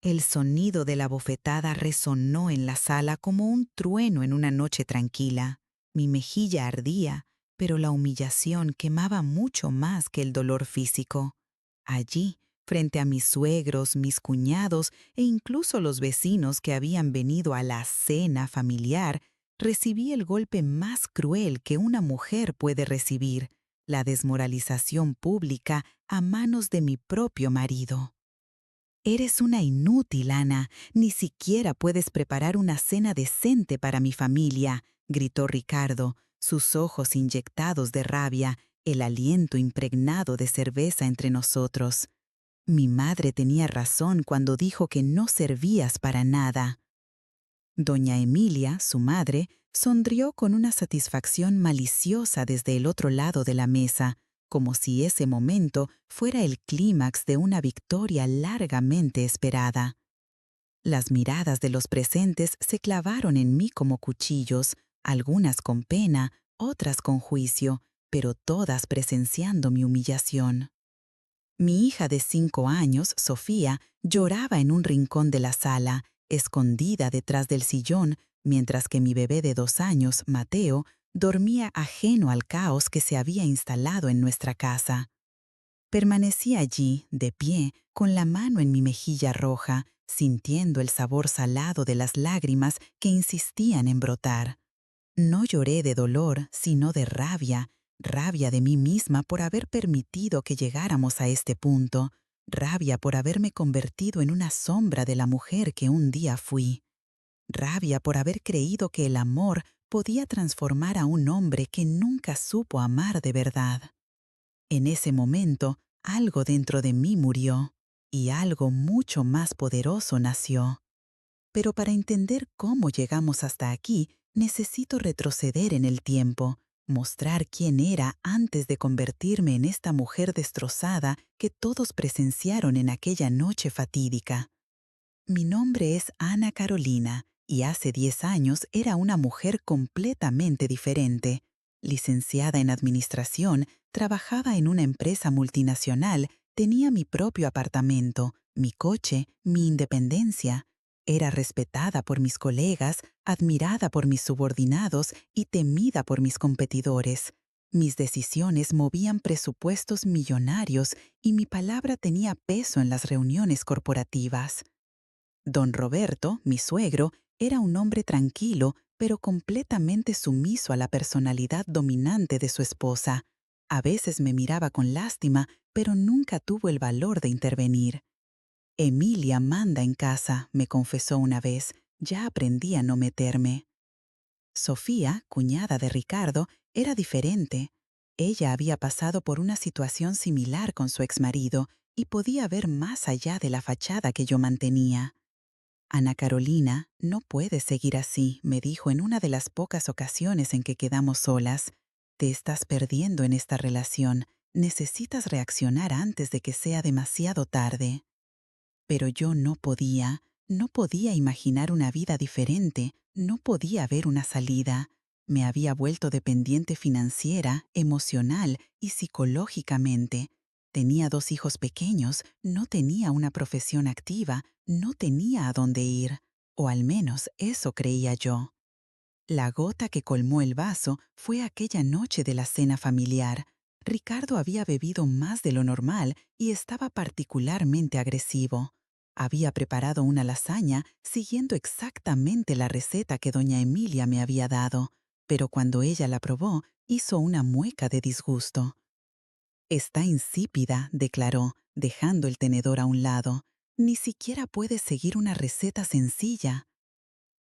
El sonido de la bofetada resonó en la sala como un trueno en una noche tranquila. Mi mejilla ardía, pero la humillación quemaba mucho más que el dolor físico. Allí, frente a mis suegros, mis cuñados e incluso los vecinos que habían venido a la cena familiar, recibí el golpe más cruel que una mujer puede recibir, la desmoralización pública a manos de mi propio marido. Eres una inútil, Ana. Ni siquiera puedes preparar una cena decente para mi familia, gritó Ricardo, sus ojos inyectados de rabia, el aliento impregnado de cerveza entre nosotros. Mi madre tenía razón cuando dijo que no servías para nada. Doña Emilia, su madre, sonrió con una satisfacción maliciosa desde el otro lado de la mesa, como si ese momento fuera el clímax de una victoria largamente esperada. Las miradas de los presentes se clavaron en mí como cuchillos, algunas con pena, otras con juicio, pero todas presenciando mi humillación. Mi hija de 5 años, Sofía, lloraba en un rincón de la sala, escondida detrás del sillón, mientras que mi bebé de 2 años, Mateo, dormía ajeno al caos que se había instalado en nuestra casa. Permanecí allí, de pie, con la mano en mi mejilla roja, sintiendo el sabor salado de las lágrimas que insistían en brotar. No lloré de dolor, sino de rabia, rabia de mí misma por haber permitido que llegáramos a este punto, rabia por haberme convertido en una sombra de la mujer que un día fui, rabia por haber creído que el amor podía transformar a un hombre que nunca supo amar de verdad. En ese momento, algo dentro de mí murió, y algo mucho más poderoso nació. Pero para entender cómo llegamos hasta aquí, necesito retroceder en el tiempo, mostrar quién era antes de convertirme en esta mujer destrozada que todos presenciaron en aquella noche fatídica. Mi nombre es Ana Carolina y hace 10 años era una mujer completamente diferente. Licenciada en administración, trabajaba en una empresa multinacional, tenía mi propio apartamento, mi coche, mi independencia. Era respetada por mis colegas, admirada por mis subordinados y temida por mis competidores. Mis decisiones movían presupuestos millonarios y mi palabra tenía peso en las reuniones corporativas. Don Roberto, mi suegro, era un hombre tranquilo, pero completamente sumiso a la personalidad dominante de su esposa. A veces me miraba con lástima, pero nunca tuvo el valor de intervenir. Emilia manda en casa, me confesó una vez. Ya aprendí a no meterme. Sofía, cuñada de Ricardo, era diferente. Ella había pasado por una situación similar con su exmarido y podía ver más allá de la fachada que yo mantenía. Ana Carolina, no puedes seguir así, me dijo en una de las pocas ocasiones en que quedamos solas. Te estás perdiendo en esta relación. Necesitas reaccionar antes de que sea demasiado tarde. Pero yo no podía imaginar una vida diferente, no podía ver una salida. Me había vuelto dependiente financiera, emocional y psicológicamente. Tenía 2 hijos pequeños, no tenía una profesión activa, no tenía a dónde ir. O al menos eso creía yo. La gota que colmó el vaso fue aquella noche de la cena familiar. Ricardo había bebido más de lo normal y estaba particularmente agresivo. Había preparado una lasaña siguiendo exactamente la receta que doña Emilia me había dado, pero cuando ella la probó, hizo una mueca de disgusto. «Está insípida», declaró, dejando el tenedor a un lado. «Ni siquiera puede seguir una receta sencilla».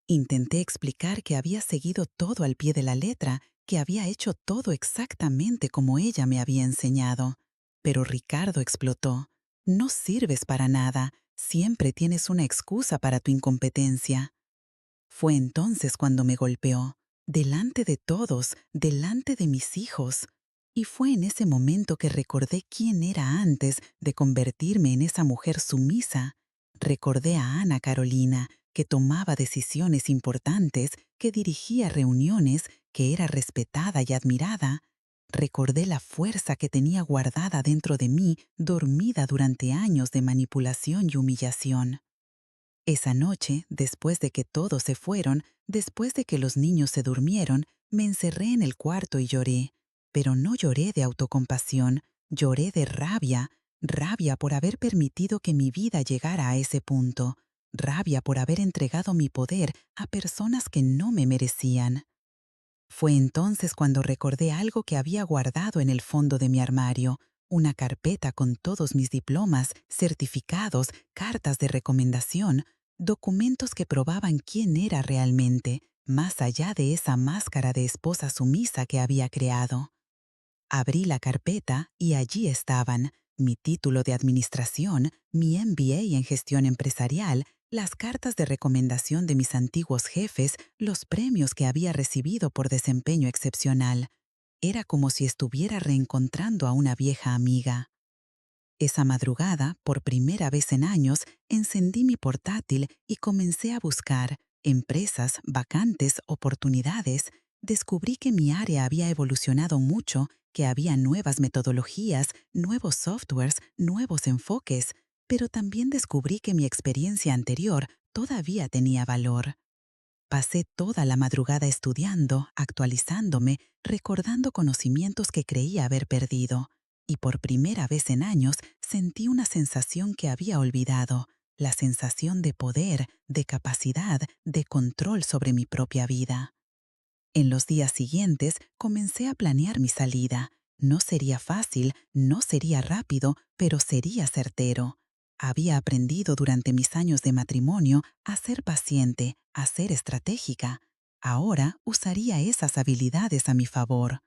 Intenté explicar que había seguido todo al pie de la letra, que había hecho todo exactamente como ella me había enseñado. Pero Ricardo explotó. «No sirves para nada. Siempre tienes una excusa para tu incompetencia». Fue entonces cuando me golpeó, delante de todos, delante de mis hijos. Y fue en ese momento que recordé quién era antes de convertirme en esa mujer sumisa. Recordé a Ana Carolina, que tomaba decisiones importantes, que dirigía reuniones, que era respetada y admirada. Recordé la fuerza que tenía guardada dentro de mí, dormida durante años de manipulación y humillación. Esa noche, después de que todos se fueron, después de que los niños se durmieron, me encerré en el cuarto y lloré. Pero no lloré de autocompasión, lloré de rabia, rabia por haber permitido que mi vida llegara a ese punto, rabia por haber entregado mi poder a personas que no me merecían. Fue entonces cuando recordé algo que había guardado en el fondo de mi armario, una carpeta con todos mis diplomas, certificados, cartas de recomendación, documentos que probaban quién era realmente, más allá de esa máscara de esposa sumisa que había creado. Abrí la carpeta y allí estaban mi título de administración, mi MBA en gestión empresarial, las cartas de recomendación de mis antiguos jefes, los premios que había recibido por desempeño excepcional. Era como si estuviera reencontrando a una vieja amiga. Esa madrugada, por primera vez en años, encendí mi portátil y comencé a buscar empresas, vacantes, oportunidades. Descubrí que mi área había evolucionado mucho, que había nuevas metodologías, nuevos softwares, nuevos enfoques, pero también descubrí que mi experiencia anterior todavía tenía valor. Pasé toda la madrugada estudiando, actualizándome, recordando conocimientos que creía haber perdido. Y por primera vez en años sentí una sensación que había olvidado, la sensación de poder, de capacidad, de control sobre mi propia vida. En los días siguientes comencé a planear mi salida. No sería fácil, no sería rápido, pero sería certero. Había aprendido durante mis años de matrimonio a ser paciente, a ser estratégica. Ahora usaría esas habilidades a mi favor.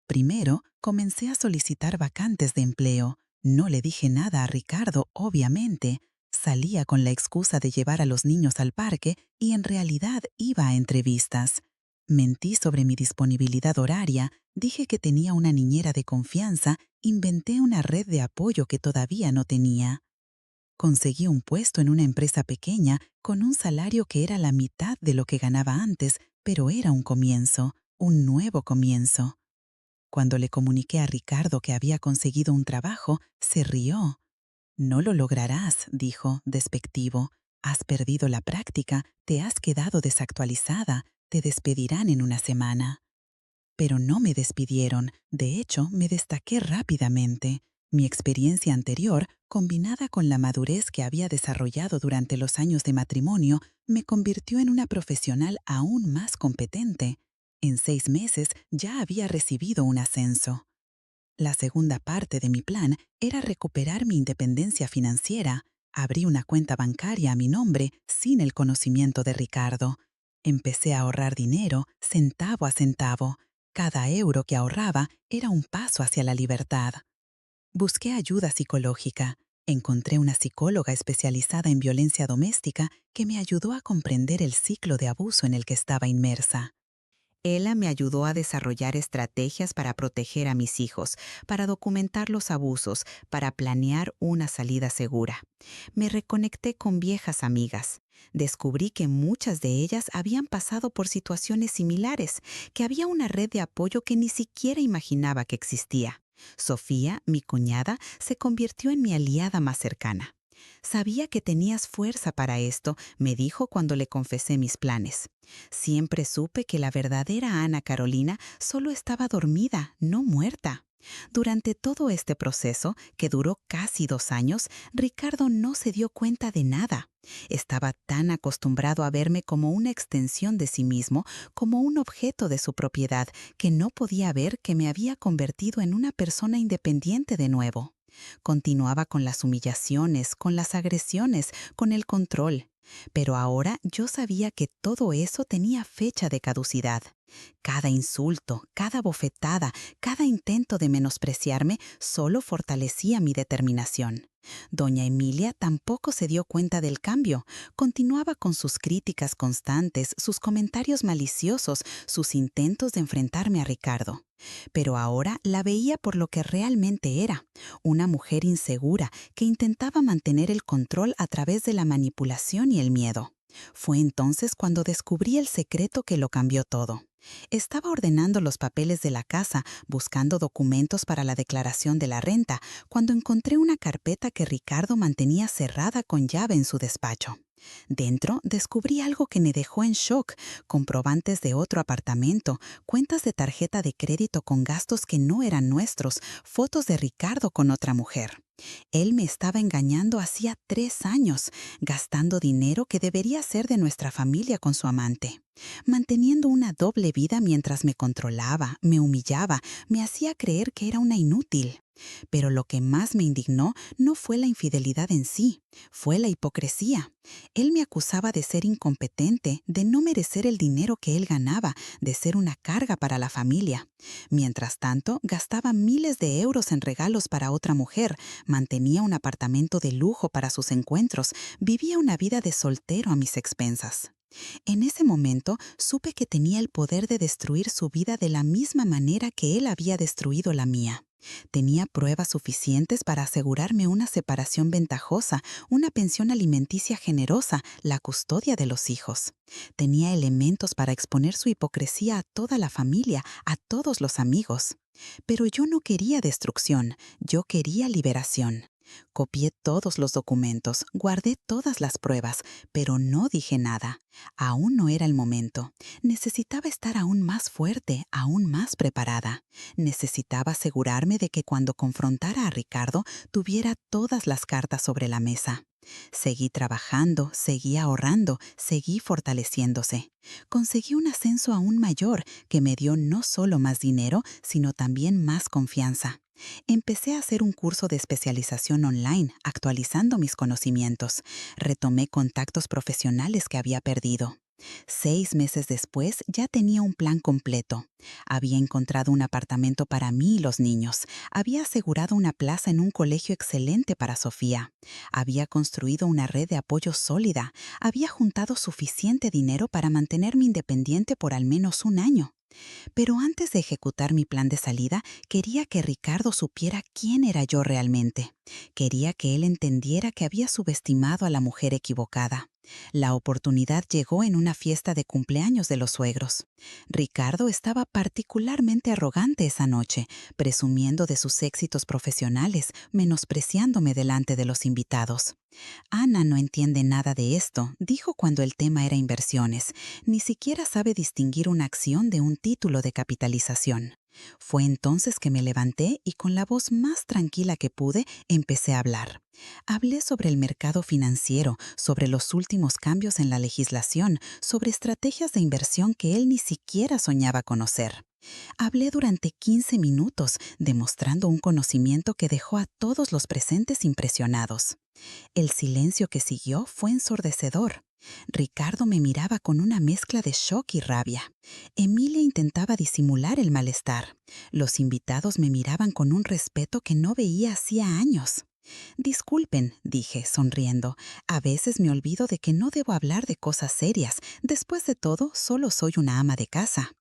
Primero, comencé a solicitar vacantes de empleo. No le dije nada a Ricardo, obviamente. Salía con la excusa de llevar a los niños al parque y en realidad iba a entrevistas. Mentí sobre mi disponibilidad horaria, dije que tenía una niñera de confianza, inventé una red de apoyo que todavía no tenía. Conseguí un puesto en una empresa pequeña con un salario que era la mitad de lo que ganaba antes, pero era un comienzo, un nuevo comienzo. Cuando le comuniqué a Ricardo que había conseguido un trabajo, se rió. «No lo lograrás», dijo, despectivo. «Has perdido la práctica, te has quedado desactualizada, te despedirán en una semana». Pero no me despidieron, de hecho, me destaqué rápidamente. Mi experiencia anterior, combinada con la madurez que había desarrollado durante los años de matrimonio, me convirtió en una profesional aún más competente. En 6 meses ya había recibido un ascenso. La segunda parte de mi plan era recuperar mi independencia financiera. Abrí una cuenta bancaria a mi nombre sin el conocimiento de Ricardo. Empecé a ahorrar dinero, centavo a centavo. Cada euro que ahorraba era un paso hacia la libertad. Busqué ayuda psicológica. Encontré una psicóloga especializada en violencia doméstica que me ayudó a comprender el ciclo de abuso en el que estaba inmersa. Ella me ayudó a desarrollar estrategias para proteger a mis hijos, para documentar los abusos, para planear una salida segura. Me reconecté con viejas amigas. Descubrí que muchas de ellas habían pasado por situaciones similares, que había una red de apoyo que ni siquiera imaginaba que existía. Sofía, mi cuñada, se convirtió en mi aliada más cercana. «Sabía que tenías fuerza para esto», me dijo cuando le confesé mis planes. «Siempre supe que la verdadera Ana Carolina solo estaba dormida, no muerta». Durante todo este proceso, que duró casi 2 años, Ricardo no se dio cuenta de nada. Estaba tan acostumbrado a verme como una extensión de sí mismo, como un objeto de su propiedad, que no podía ver que me había convertido en una persona independiente de nuevo. Continuaba con las humillaciones, con las agresiones, con el control. Pero ahora yo sabía que todo eso tenía fecha de caducidad. Cada insulto, cada bofetada, cada intento de menospreciarme solo fortalecía mi determinación. Doña Emilia tampoco se dio cuenta del cambio. Continuaba con sus críticas constantes, sus comentarios maliciosos, sus intentos de enfrentarme a Ricardo. Pero ahora la veía por lo que realmente era, una mujer insegura que intentaba mantener el control a través de la manipulación y el miedo. Fue entonces cuando descubrí el secreto que lo cambió todo. Estaba ordenando los papeles de la casa, buscando documentos para la declaración de la renta, cuando encontré una carpeta que Ricardo mantenía cerrada con llave en su despacho. Dentro descubrí algo que me dejó en shock: comprobantes de otro apartamento, cuentas de tarjeta de crédito con gastos que no eran nuestros, fotos de Ricardo con otra mujer. Él me estaba engañando hacía 3 años, gastando dinero que debería ser de nuestra familia con su amante, manteniendo una doble vida mientras me controlaba, me humillaba, me hacía creer que era una inútil. Pero lo que más me indignó no fue la infidelidad en sí, fue la hipocresía. Él me acusaba de ser incompetente, de no merecer el dinero que él ganaba, de ser una carga para la familia. Mientras tanto, gastaba miles de euros en regalos para otra mujer, mantenía un apartamento de lujo para sus encuentros, vivía una vida de soltero a mis expensas. En ese momento supe que tenía el poder de destruir su vida de la misma manera que él había destruido la mía. Tenía pruebas suficientes para asegurarme una separación ventajosa, una pensión alimenticia generosa, la custodia de los hijos. Tenía elementos para exponer su hipocresía a toda la familia, a todos los amigos. Pero yo no quería destrucción, yo quería liberación. Copié todos los documentos, guardé todas las pruebas, pero no dije nada. Aún no era el momento. Necesitaba estar aún más fuerte, aún más preparada. Necesitaba asegurarme de que cuando confrontara a Ricardo tuviera todas las cartas sobre la mesa. Seguí trabajando, seguí ahorrando, seguí fortaleciéndose. Conseguí un ascenso aún mayor que me dio no solo más dinero, sino también más confianza. Empecé a hacer un curso de especialización online, actualizando mis conocimientos. Retomé contactos profesionales que había perdido. 6 meses después ya tenía un plan completo. Había encontrado un apartamento para mí y los niños. Había asegurado una plaza en un colegio excelente para Sofía. Había construido una red de apoyo sólida. Había juntado suficiente dinero para mantenerme independiente por al menos un año. Pero antes de ejecutar mi plan de salida, quería que Ricardo supiera quién era yo realmente. Quería que él entendiera que había subestimado a la mujer equivocada. La oportunidad llegó en una fiesta de cumpleaños de los suegros. Ricardo estaba particularmente arrogante esa noche, presumiendo de sus éxitos profesionales, menospreciándome delante de los invitados. Ana no entiende nada de esto, dijo cuando el tema era inversiones. Ni siquiera sabe distinguir una acción de un título de capitalización. Fue entonces que me levanté y con la voz más tranquila que pude empecé a hablar. Hablé sobre el mercado financiero, sobre los últimos cambios en la legislación, sobre estrategias de inversión que él ni siquiera soñaba conocer. Hablé durante 15 minutos, demostrando un conocimiento que dejó a todos los presentes impresionados. El silencio que siguió fue ensordecedor. Ricardo me miraba con una mezcla de shock y rabia. Emilia intentaba disimular el malestar. Los invitados me miraban con un respeto que no veía hacía años. «Disculpen», dije, sonriendo. «A veces me olvido de que no debo hablar de cosas serias. Después de todo, solo soy una ama de casa».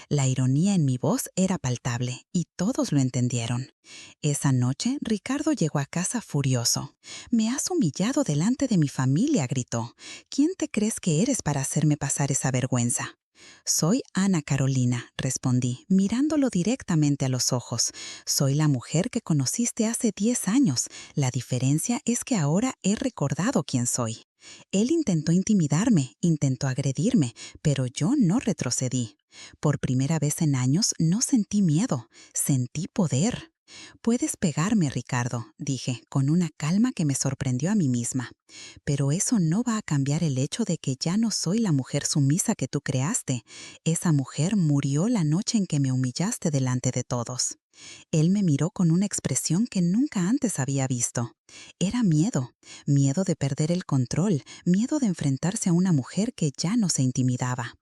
La ironía en mi voz era palpable, y todos lo entendieron. Esa noche, Ricardo llegó a casa furioso. «Me has humillado delante de mi familia», gritó. «¿Quién te crees que eres para hacerme pasar esa vergüenza?» «Soy Ana Carolina», respondí, mirándolo directamente a los ojos. «Soy la mujer que conociste hace 10 años. La diferencia es que ahora he recordado quién soy». Él intentó intimidarme, intentó agredirme, pero yo no retrocedí. Por primera vez en años no sentí miedo, sentí poder. «Puedes pegarme, Ricardo», dije, con una calma que me sorprendió a mí misma. «Pero eso no va a cambiar el hecho de que ya no soy la mujer sumisa que tú creaste. Esa mujer murió la noche en que me humillaste delante de todos». Él me miró con una expresión que nunca antes había visto. Era miedo, miedo de perder el control, miedo de enfrentarse a una mujer que ya no se intimidaba.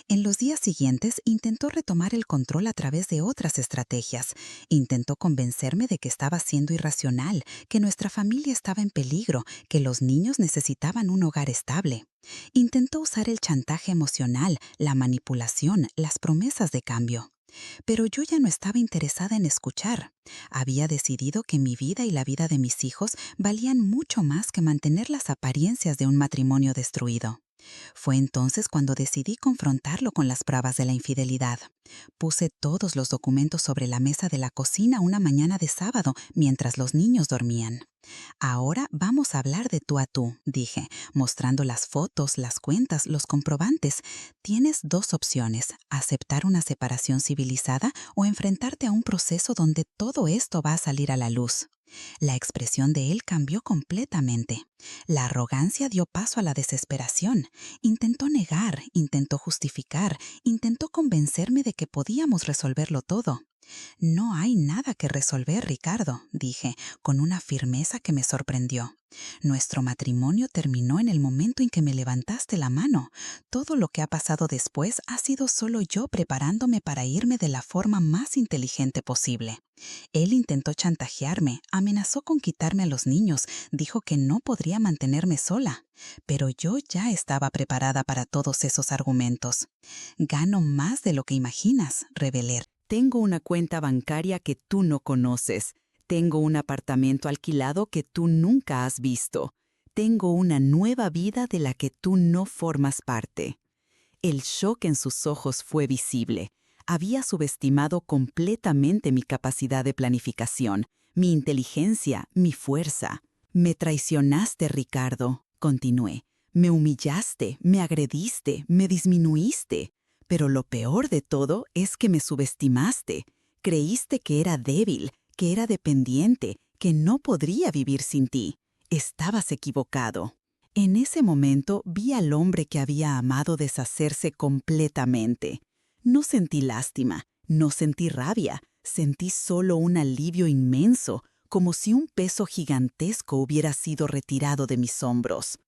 En los días siguientes intentó retomar el control a través de otras estrategias. Intentó convencerme de que estaba siendo irracional, que nuestra familia estaba en peligro, que los niños necesitaban un hogar estable. Intentó usar el chantaje emocional, la manipulación, las promesas de cambio. Pero yo ya no estaba interesada en escuchar. Había decidido que mi vida y la vida de mis hijos valían mucho más que mantener las apariencias de un matrimonio destruido. Fue entonces cuando decidí confrontarlo con las pruebas de la infidelidad. Puse todos los documentos sobre la mesa de la cocina una mañana de sábado mientras los niños dormían. Ahora vamos a hablar de tú a tú, dije, mostrando las fotos, las cuentas, los comprobantes. Tienes dos opciones: aceptar una separación civilizada o enfrentarte a un proceso donde todo esto va a salir a la luz. La expresión de él cambió completamente. La arrogancia dio paso a la desesperación. Intentó negar, intentó justificar, intentó convencerme de que podíamos resolverlo todo. No hay nada que resolver, Ricardo, dije, con una firmeza que me sorprendió. Nuestro matrimonio terminó en el momento en que me levantaste la mano. Todo lo que ha pasado después ha sido solo yo preparándome para irme de la forma más inteligente posible. Él intentó chantajearme, amenazó con quitarme a los niños, dijo que no podría mantenerme sola. Pero yo ya estaba preparada para todos esos argumentos. Gano más de lo que imaginas, revelé. Tengo una cuenta bancaria que tú no conoces. Tengo un apartamento alquilado que tú nunca has visto. Tengo una nueva vida de la que tú no formas parte. El shock en sus ojos fue visible. Había subestimado completamente mi capacidad de planificación, mi inteligencia, mi fuerza. Me traicionaste, Ricardo, continué. Me humillaste, me agrediste, me disminuiste. Pero lo peor de todo es que me subestimaste. Creíste que era débil, que era dependiente, que no podría vivir sin ti. Estabas equivocado. En ese momento vi al hombre que había amado deshacerse completamente. No sentí lástima, no sentí rabia, sentí solo un alivio inmenso, como si un peso gigantesco hubiera sido retirado de mis hombros.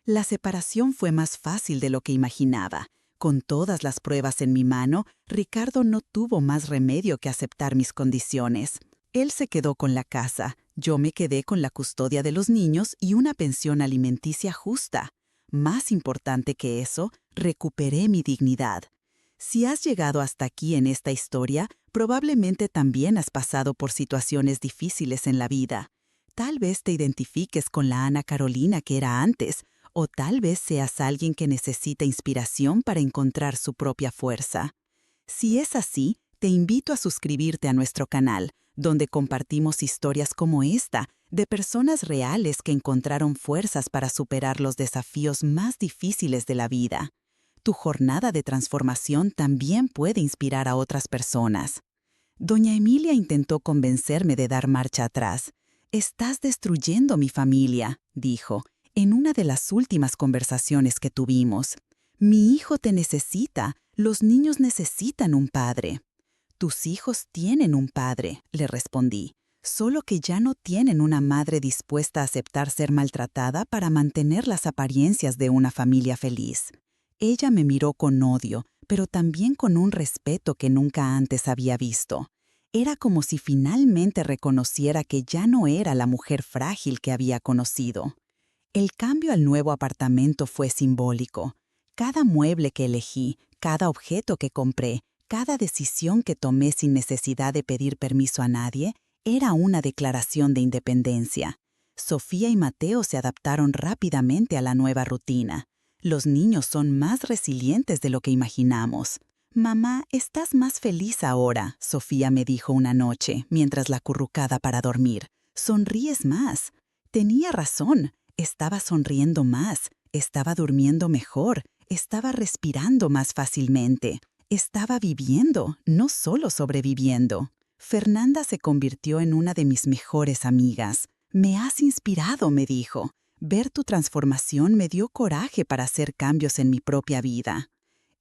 La separación fue más fácil de lo que imaginaba. Con todas las pruebas en mi mano, Ricardo no tuvo más remedio que aceptar mis condiciones. Él se quedó con la casa, yo me quedé con la custodia de los niños y una pensión alimenticia justa. Más importante que eso, recuperé mi dignidad. Si has llegado hasta aquí en esta historia, probablemente también has pasado por situaciones difíciles en la vida. Tal vez te identifiques con la Ana Carolina que era antes, o tal vez seas alguien que necesita inspiración para encontrar su propia fuerza. Si es así, te invito a suscribirte a nuestro canal, donde compartimos historias como esta, de personas reales que encontraron fuerzas para superar los desafíos más difíciles de la vida. Tu jornada de transformación también puede inspirar a otras personas. Doña Emilia intentó convencerme de dar marcha atrás. «Estás destruyendo mi familia», dijo, en una de las últimas conversaciones que tuvimos. «Mi hijo te necesita, los niños necesitan un padre». «Tus hijos tienen un padre», le respondí, «solo que ya no tienen una madre dispuesta a aceptar ser maltratada para mantener las apariencias de una familia feliz». Ella me miró con odio, pero también con un respeto que nunca antes había visto. Era como si finalmente reconociera que ya no era la mujer frágil que había conocido. El cambio al nuevo apartamento fue simbólico. Cada mueble que elegí, cada objeto que compré, cada decisión que tomé sin necesidad de pedir permiso a nadie, era una declaración de independencia. Sofía y Mateo se adaptaron rápidamente a la nueva rutina. Los niños son más resilientes de lo que imaginamos. «Mamá, estás más feliz ahora», Sofía me dijo una noche, mientras la acurrucaba para dormir. «Sonríes más». Tenía razón. Estaba sonriendo más, estaba durmiendo mejor, estaba respirando más fácilmente. Estaba viviendo, no solo sobreviviendo. Fernanda se convirtió en una de mis mejores amigas. «Me has inspirado», me dijo. «Ver tu transformación me dio coraje para hacer cambios en mi propia vida».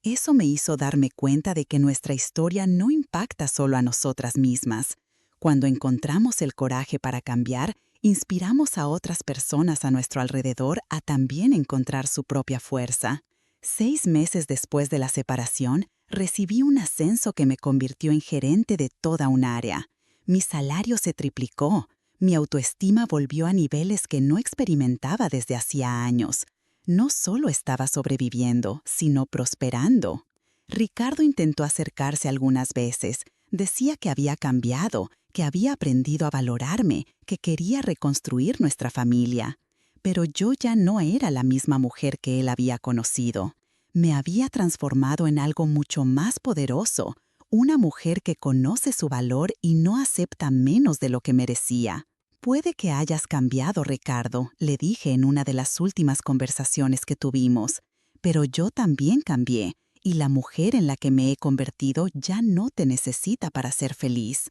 Eso me hizo darme cuenta de que nuestra historia no impacta solo a nosotras mismas. Cuando encontramos el coraje para cambiar, inspiramos a otras personas a nuestro alrededor a también encontrar su propia fuerza. 6 meses después de la separación, recibí un ascenso que me convirtió en gerente de toda un área. Mi salario se triplicó. Mi autoestima volvió a niveles que no experimentaba desde hacía años. No solo estaba sobreviviendo, sino prosperando. Ricardo intentó acercarse algunas veces. Decía que había cambiado, que había aprendido a valorarme, que quería reconstruir nuestra familia. Pero yo ya no era la misma mujer que él había conocido. Me había transformado en algo mucho más poderoso, una mujer que conoce su valor y no acepta menos de lo que merecía. Puede que hayas cambiado, Ricardo, le dije en una de las últimas conversaciones que tuvimos, pero yo también cambié, y la mujer en la que me he convertido ya no te necesita para ser feliz.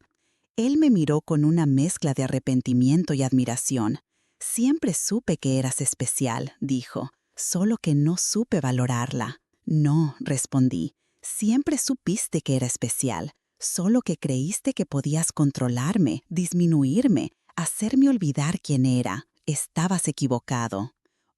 Él me miró con una mezcla de arrepentimiento y admiración. Siempre supe que eras especial, dijo, solo que no supe valorarla. No, respondí, siempre supiste que era especial, solo que creíste que podías controlarme, disminuirme, hacerme olvidar quién era. Estabas equivocado.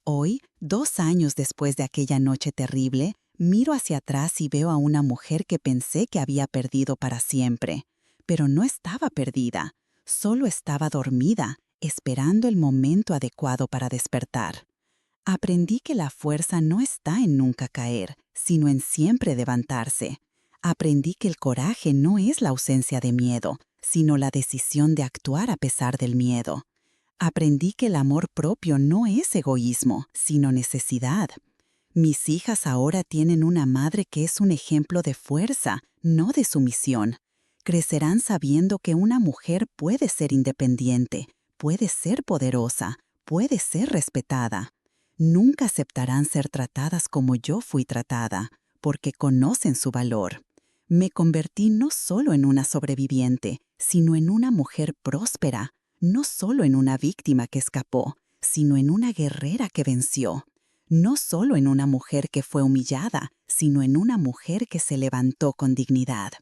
Hoy, 2 años después de aquella noche terrible, miro hacia atrás y veo a una mujer que pensé que había perdido para siempre. Pero no estaba perdida, solo estaba dormida, esperando el momento adecuado para despertar. Aprendí que la fuerza no está en nunca caer, sino en siempre levantarse. Aprendí que el coraje no es la ausencia de miedo, sino la decisión de actuar a pesar del miedo. Aprendí que el amor propio no es egoísmo, sino necesidad. Mis hijas ahora tienen una madre que es un ejemplo de fuerza, no de sumisión. Crecerán sabiendo que una mujer puede ser independiente, puede ser poderosa, puede ser respetada. Nunca aceptarán ser tratadas como yo fui tratada, porque conocen su valor. Me convertí no solo en una sobreviviente, sino en una mujer próspera, no solo en una víctima que escapó, sino en una guerrera que venció. No solo en una mujer que fue humillada, sino en una mujer que se levantó con dignidad.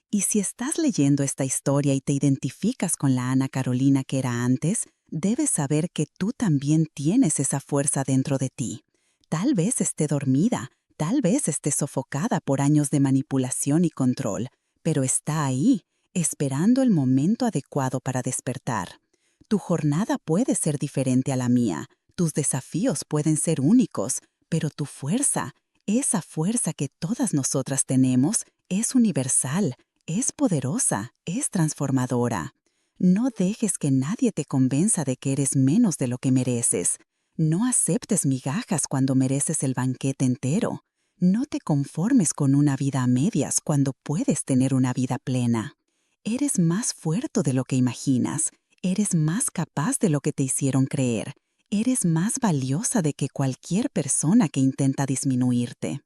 Y si estás leyendo esta historia y te identificas con la Ana Carolina que era antes, debes saber que tú también tienes esa fuerza dentro de ti. Tal vez esté dormida, tal vez esté sofocada por años de manipulación y control, pero está ahí, esperando el momento adecuado para despertar. Tu jornada puede ser diferente a la mía, tus desafíos pueden ser únicos, pero tu fuerza, esa fuerza que todas nosotras tenemos, es universal, es poderosa, es transformadora. No dejes que nadie te convenza de que eres menos de lo que mereces. No aceptes migajas cuando mereces el banquete entero. No te conformes con una vida a medias cuando puedes tener una vida plena. Eres más fuerte de lo que imaginas. Eres más capaz de lo que te hicieron creer. Eres más valiosa de que cualquier persona que intenta disminuirte.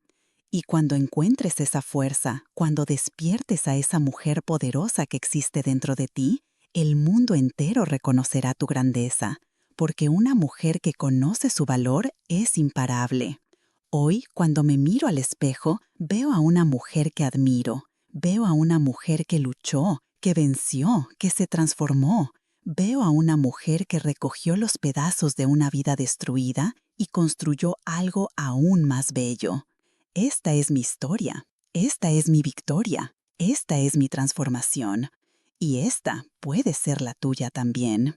Y cuando encuentres esa fuerza, cuando despiertes a esa mujer poderosa que existe dentro de ti, el mundo entero reconocerá tu grandeza, porque una mujer que conoce su valor es imparable. Hoy, cuando me miro al espejo, veo a una mujer que admiro, veo a una mujer que luchó, que venció, que se transformó. Veo a una mujer que recogió los pedazos de una vida destruida y construyó algo aún más bello. Esta es mi historia, esta es mi victoria, esta es mi transformación. Y esta puede ser la tuya también.